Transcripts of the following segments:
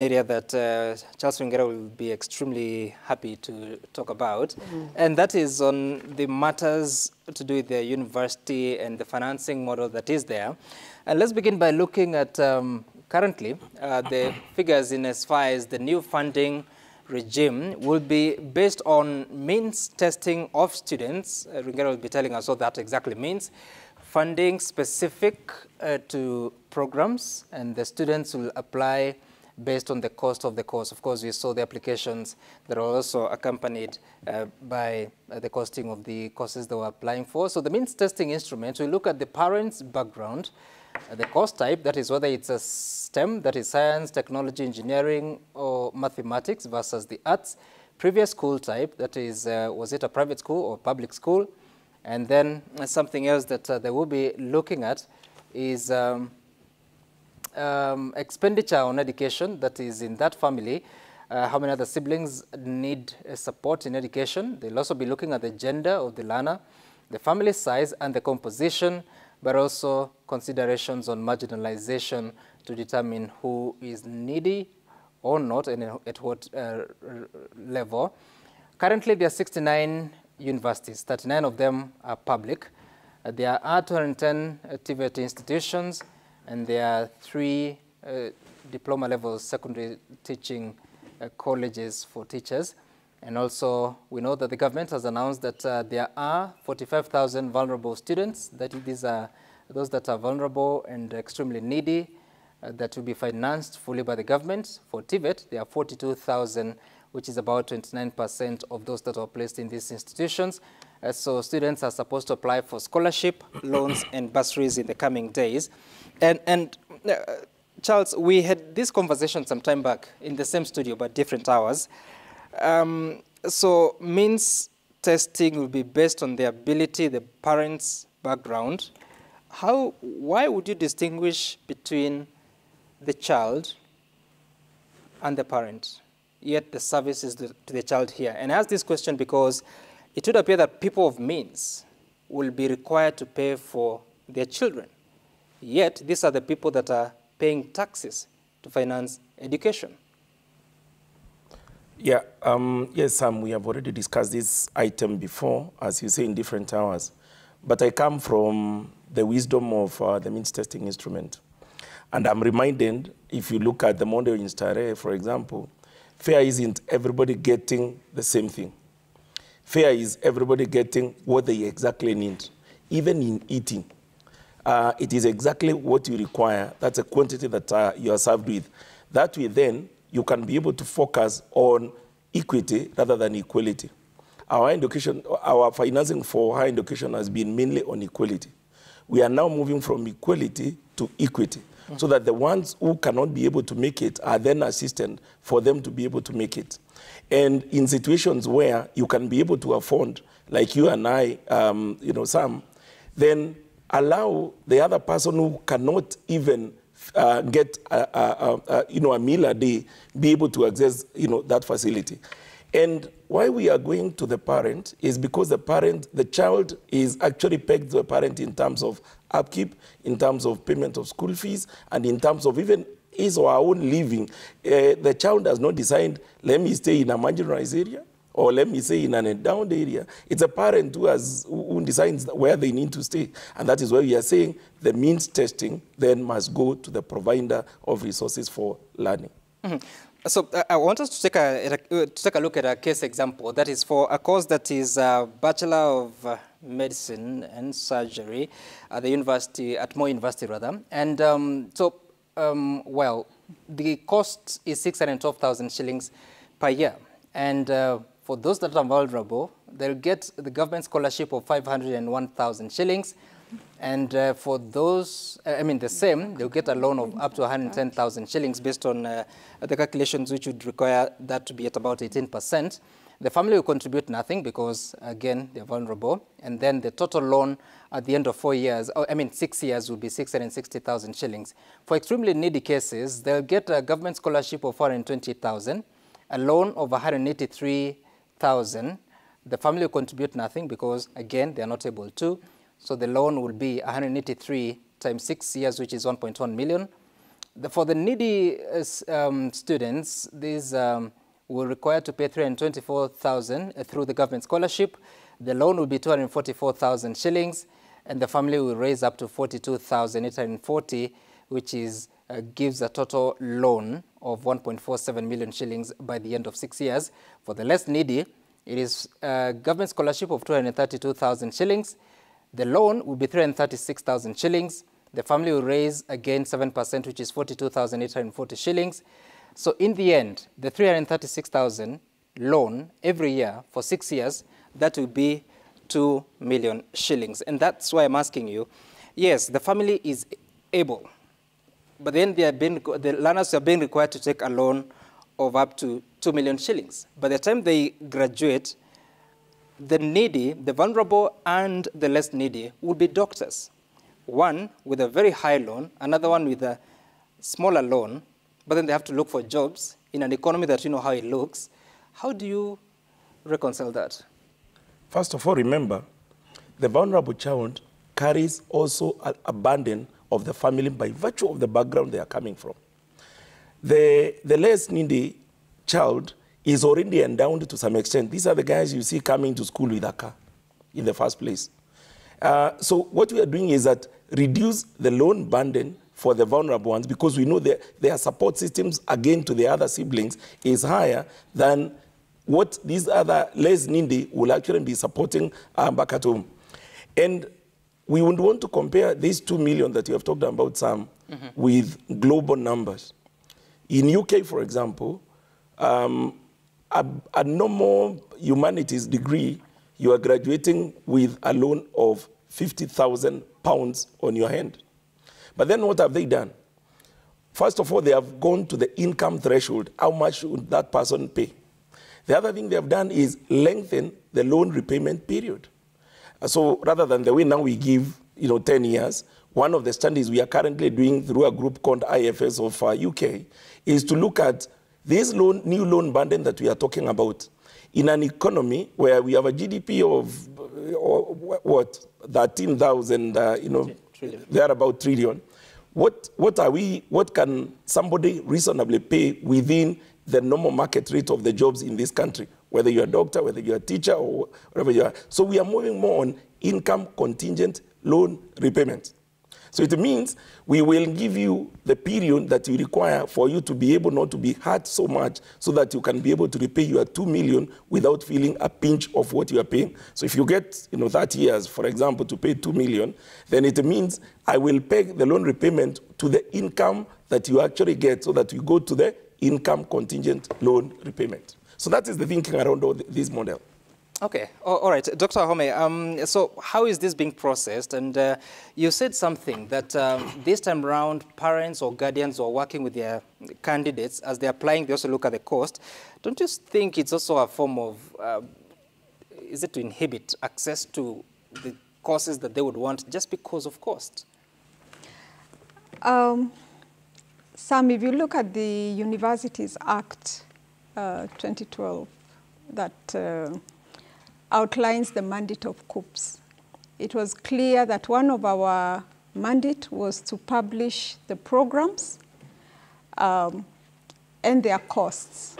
area that Charles Wingera will be extremely happy to talk about, and that is on the matters to do with the university and the financing model that is there. And let's begin by looking at currently the figures in as far as the new funding regime will be based on means testing of students. Wingera will be telling us what that exactly means. Funding specific to programs, and the students will apply based on the cost of the course. Of course, we saw the applications that are also accompanied by the costing of the courses they were applying for. So the means testing instrument, we look at the parents' background, the course type, that is whether it's a STEM, that is science, technology, engineering, or mathematics versus the arts, previous school type, that is, was it a private school or public school? And then something else that they will be looking at is expenditure on education, that is in that family, how many other siblings need support in education. They'll also be looking at the gender of the learner, the family size and the composition, but also considerations on marginalization to determine who is needy or not and at what level. Currently, there are 69 universities, 39 of them are public. There are 210 TVET institutions, and there are 3 diploma-level secondary teaching colleges for teachers. And also, we know that the government has announced that there are 45,000 vulnerable students, that these are those that are vulnerable and extremely needy, that will be financed fully by the government. For TVET, there are 42,000, which is about 29% of those that are placed in these institutions. So students are supposed to apply for scholarship, loans, and bursaries in the coming days. And Charles, we had this conversation some time back in the same studio, but different hours. So means testing will be based on the ability, the parents' background. Why would you distinguish between the child and the parent, yet the service is to the child here? And I ask this question because it would appear that people of means will be required to pay for their children. Yet, these are the people that are paying taxes to finance education. Yeah, yes, Sam, we have already discussed this item before, as you say, in different hours. But I come from the wisdom of the means testing instrument. And I'm reminded, if you look at the model in Starehe, for example, fair isn't everybody getting the same thing. Fair is everybody getting what they exactly need. Even in eating, it is exactly what you require. That's a quantity that you are served with. That way, then, you can be able to focus on equity rather than equality. Our education, our financing for higher education has been mainly on equality. We are now moving from equality to equity, so that the ones who cannot be able to make it are then assisted for them to be able to make it. And in situations where you can be able to afford, like you and I, Sam, then allow the other person who cannot even get a meal a day be able to access that facility. And why we are going to the parent is because the child is actually pegged to the parent in terms of upkeep, in terms of payment of school fees, and in terms of even his or her own living. The child does not decide, let me stay in a marginalized area, or let me say in an endowed area. It's a parent who decides where they need to stay. And that is why we are saying the means testing then must go to the provider of resources for learning. Mm-hmm. So I want us to take a look at a case example. That is for a course that is a Bachelor of Medicine and Surgery at the university, at Moi University rather. And well, the cost is 612,000 shillings per year. And for those that are vulnerable, they'll get the government scholarship of 501,000 shillings. And for those, the same, they'll get a loan of up to 110,000 shillings based on the calculations, which would require that to be at about 18%. The family will contribute nothing because, again, they're vulnerable. And then the total loan at the end of 6 years will be 660,000 shillings. For extremely needy cases, they'll get a government scholarship of 420,000, a loan of 183,000. The family will contribute nothing because, again, they're not able to. So the loan will be 183 times 6 years, which is 1.1 million. For the needy students, these will require to pay 324,000 through the government scholarship. The loan will be 244,000 shillings, and the family will raise up to 42,840, which is gives a total loan of 1.47 million shillings by the end of 6 years. For the less needy, it is a government scholarship of 232,000 shillings. The loan will be 336,000 shillings. The family will raise again 7%, which is 42,840 shillings. So in the end, the 336,000 loan every year for 6 years, that will be 2 million shillings. And that's why I'm asking you, yes, the family is able, but then the learners are being required to take a loan of up to 2 million shillings. By the time they graduate, the needy, the vulnerable and the less needy will be doctors. One with a very high loan, another one with a smaller loan, but then they have to look for jobs in an economy that you know how it looks. How do you reconcile that? First of all, remember, the vulnerable child carries also a burden of the family by virtue of the background they are coming from. The less needy child is already endowed to some extent. These are the guys you see coming to school with a car in the first place. So what we are doing is that reduce the loan burden for the vulnerable ones, because we know their support systems, again, to the other siblings is higher than what these other less needy will actually be supporting back at home. And we would want to compare these 2 million that you have talked about, Sam, with global numbers. In UK, for example, a normal humanities degree, you are graduating with a loan of £50,000 on your hand. But then what have they done? First of all, they have gone to the income threshold. How much should that person pay? The other thing they have done is lengthen the loan repayment period. So rather than the way now we give 10 years, one of the studies we are currently doing through a group called IFS of UK is to look at this new loan burden that we are talking about in an economy where we have a GDP of, 13,000, they're about trillion. What can somebody reasonably pay within the normal market rate of the jobs in this country, whether you're a doctor, whether you're a teacher, or whatever you are. So we are moving more on income contingent loan repayment. So it means we will give you the period that you require for you to be able not to be hurt so much so that you can be able to repay your 2 million without feeling a pinch of what you are paying. So if you get 30 years, for example, to pay 2 million, then it means I will peg the loan repayment to the income that you actually get so that you go to the income contingent loan repayment. So that is the thinking around this model. Okay, all right. Dr. Wahome, so how is this being processed? And you said something that this time around, parents or guardians are working with their candidates as they're applying, they also look at the cost. Don't you think it's also a form of, is it to inhibit access to the courses that they would want just because of cost? Sam, if you look at the Universities Act 2012, that outlines the mandate of KUPPS. It was clear that one of our mandate was to publish the programs and their costs.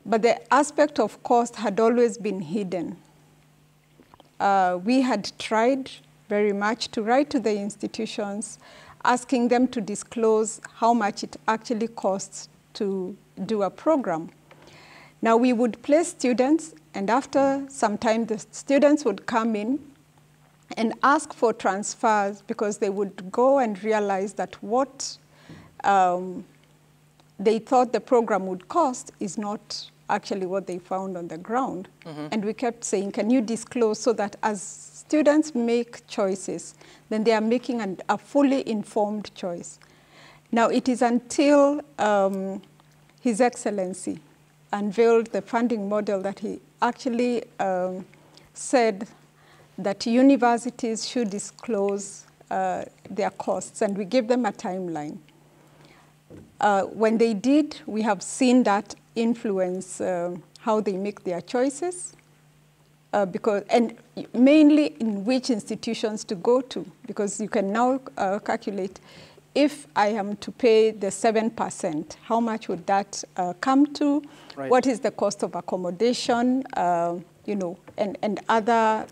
But the aspect of cost had always been hidden. We had tried very much to write to the institutions, asking them to disclose how much it actually costs to do a program. Now, we would place students, and after some time, the students would come in and ask for transfers because they would go and realize that what they thought the program would cost is not actually what they found on the ground. And we kept saying, can you disclose so that as students make choices, then they are making a fully informed choice. Now, it is until His Excellency unveiled the funding model that he actually said that universities should disclose their costs, and we gave them a timeline. When they did, we have seen that influence how they make their choices, and mainly in which institutions to go to, because you can now calculate if I am to pay the 7%, how much would that come to? Right. What is the cost of accommodation, you know, and other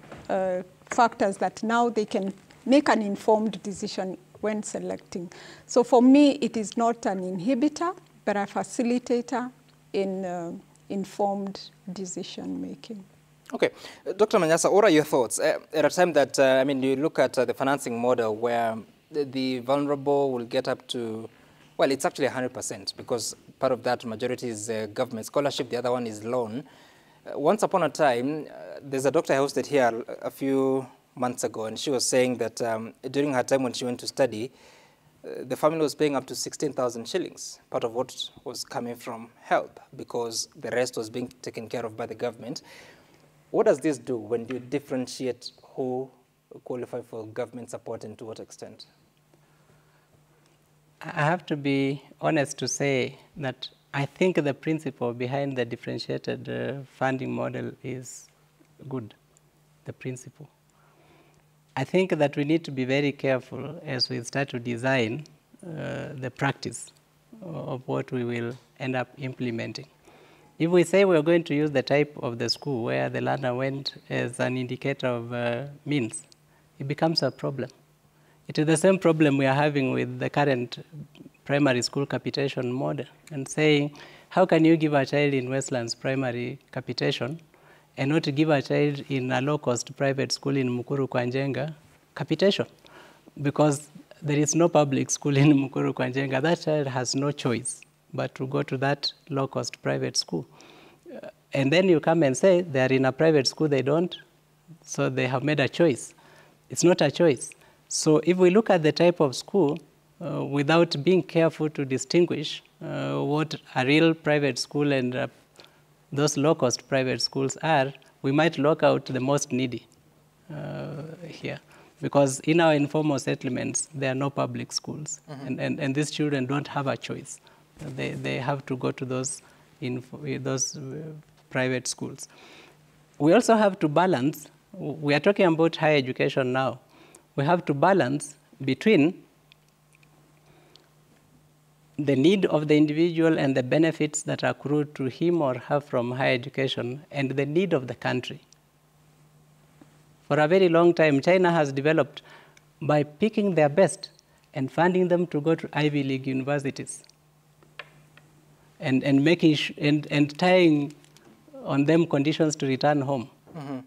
factors that now they can make an informed decision when selecting. So for me, it is not an inhibitor, but a facilitator in informed decision making. Okay. Dr. Manyasa, what are your thoughts? At a time that, I mean, you look at the financing model where the vulnerable will get up to, well, it's actually 100% because part of that majority is government scholarship, the other one is loan. Once upon a time, there's a doctor I hosted here a few months ago, and she was saying that during her time when she went to study, the family was paying up to 16,000 shillings, part of what was coming from help, because the rest was being taken care of by the government. What does this do when you differentiate who qualify for government support and to what extent? I have to be honest to say that I think the principle behind the differentiated funding model is good, the principle. I think that we need to be very careful as we start to design the practice of what we will end up implementing. If we say we're going to use the type of the school where the learner went as an indicator of means, it becomes a problem. It is the same problem we are having with the current primary school capitation model and saying, how can you give a child in Westlands primary capitation and not give a child in a low-cost private school in Mukuru Kwanjenga capitation? Because there is no public school in Mukuru Kwanjenga. That child has no choice but to go to that low-cost private school. And then you come and say they are in a private school, they don't, so they have made a choice. It's not a choice. So if we look at the type of school, without being careful to distinguish what a real private school and those low-cost private schools are, we might lock out the most needy here. Because in our informal settlements, there are no public schools. Mm-hmm. And these children don't have a choice. They have to go to those private schools. We also have to balance, we are talking about higher education now, we have to balance between the need of the individual and the benefits that accrue to him or her from higher education and the need of the country. For a very long time, China has developed by picking their best and funding them to go to Ivy League universities and making and tying on them conditions to return home. Mm-hmm.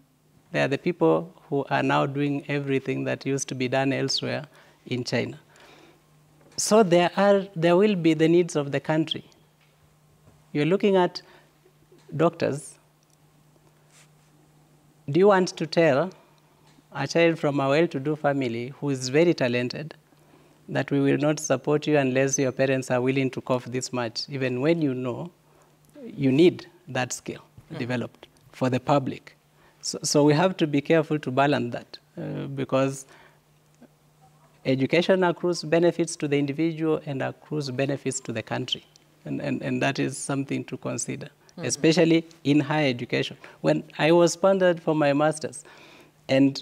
They are the people who are now doing everything that used to be done elsewhere in China. So there will be the needs of the country. You're looking at doctors. Do you want to tell a child from a well-to-do family who is very talented that we will not support you unless your parents are willing to cough this much, even when you know you need that skill developed for the public? So we have to be careful to balance that because education accrues benefits to the individual and accrues benefits to the country. And that is something to consider, especially in higher education. When I was sponsored for my master's, and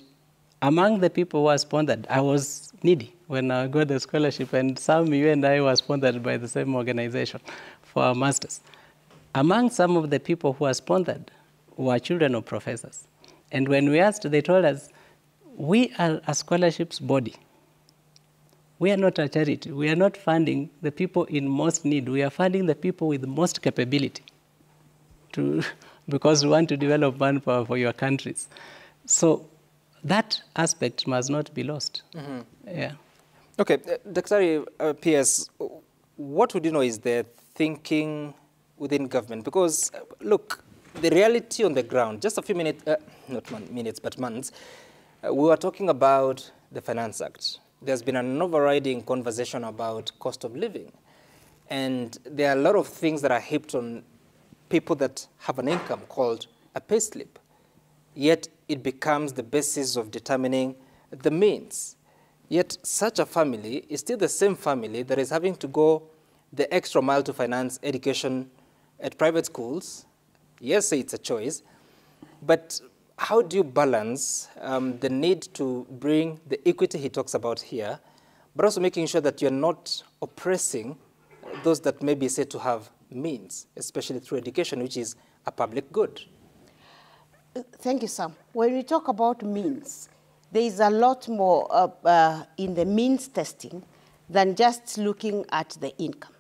among the people who were sponsored, I was needy when I got the scholarship, and you and I were sponsored by the same organization for our master's. Among some of the people who were sponsored were children of professors. And when we asked, they told us, we are a scholarships body. We are not a charity. We are not funding the people in most need. We are funding the people with most capability because we want to develop manpower for your countries. So that aspect must not be lost. Mm-hmm. Yeah. Okay, Dr. PS, what would you know is the thinking within government? Because, look, the reality on the ground, just a few minutes, not minutes, but months, we were talking about the Finance Act. There's been an overriding conversation about cost of living. And there are a lot of things that are heaped on people that have an income called a pay slip. Yet it becomes the basis of determining the means. Yet such a family is still the same family that is having to go the extra mile to finance education at private schools. Yes, it's a choice, but how do you balance the need to bring the equity he talks about here, but also making sure that you're not oppressing those that may be said to have means, especially through education, which is a public good. Thank you, Sam. When we talk about means, there is a lot more in the means testing than just looking at the income.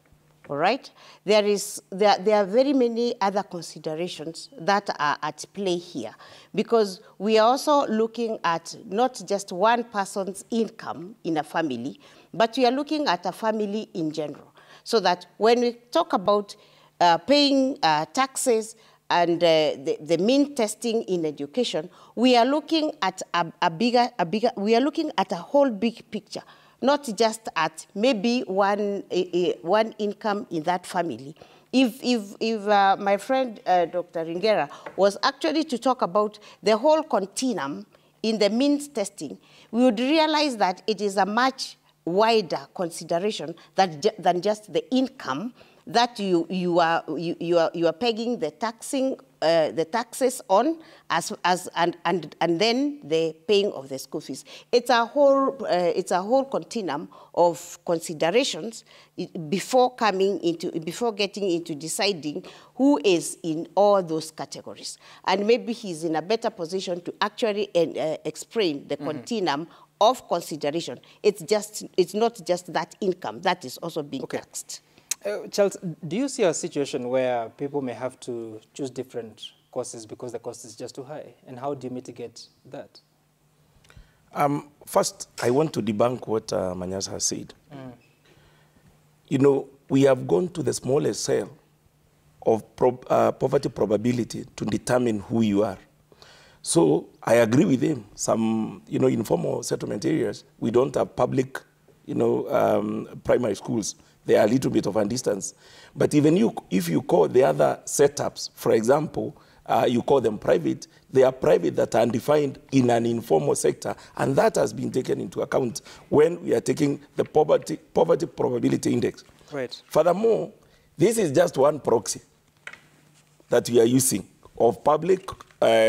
All right? There are very many other considerations that are at play here, because we are also looking at not just one person's income in a family, but we are looking at a family in general. So that when we talk about paying taxes and the mean testing in education, we are looking at we are looking at a whole big picture, not just at maybe one income in that family. If my friend Dr. Ringera was actually to talk about the whole continuum in the means testing, we would realize that it is a much wider consideration than just the income that you are pegging the taxes on and then the paying of the school fees. It's a whole continuum of considerations before getting into deciding who is in all those categories. And maybe he's in a better position to actually explain the continuum of consideration. It's not just that income that is also being taxed. Charles, do you see a situation where people may have to choose different courses because the cost is just too high? And how do you mitigate that? First, I want to debunk what Manyas has said. You know, we have gone to the smallest cell of poverty probability to determine who you are. So I agree with him. Some, informal settlement areas, we don't have public, primary schools. They are a little bit of a distance. But even if you call the other setups, for example, you call them private, they are private that are undefined in an informal sector, and that has been taken into account when we are taking the poverty probability index. Right. Furthermore, this is just one proxy that we are using of public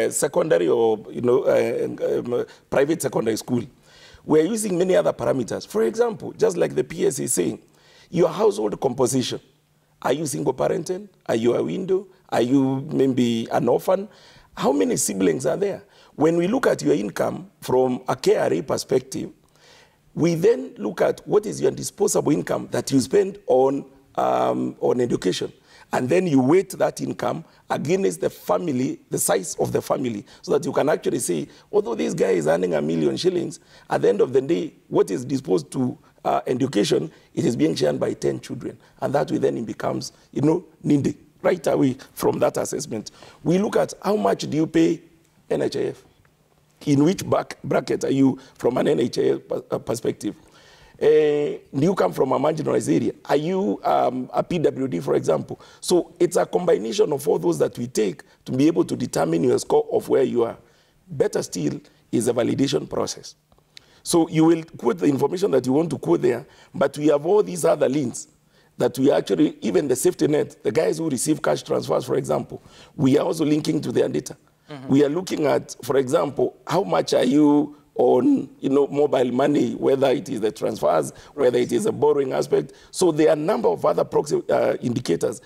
secondary or private secondary school. We are using many other parameters. For example, just like the PS is saying, your household composition. Are you single parented? Are you a widow? Are you maybe an orphan? How many siblings are there? When we look at your income from a KRA perspective, we then look at what is your disposable income that you spend on education. And then you weight that income against the family, the size of the family, so that you can actually say, although this guy is earning $1 million shillings, at the end of the day, what is disposed to education, it is being shared by 10 children. And that way then it becomes, needy. Right away from that assessment, we look at how much do you pay NHIF? In which bracket are you from an NHIF perspective? Do you come from a marginalized area? Are you a PWD, for example? So it's a combination of all those that we take to be able to determine your score of where you are. Better still is a validation process. So you will quote the information that you want to quote there, but we have all these other links that we actually, even the safety net, the guys who receive cash transfers, for example, we are also linking to their data. We are looking at, for example, how much are you on mobile money, whether it is the transfers, whether it is a borrowing aspect. So there are a number of other proxy indicators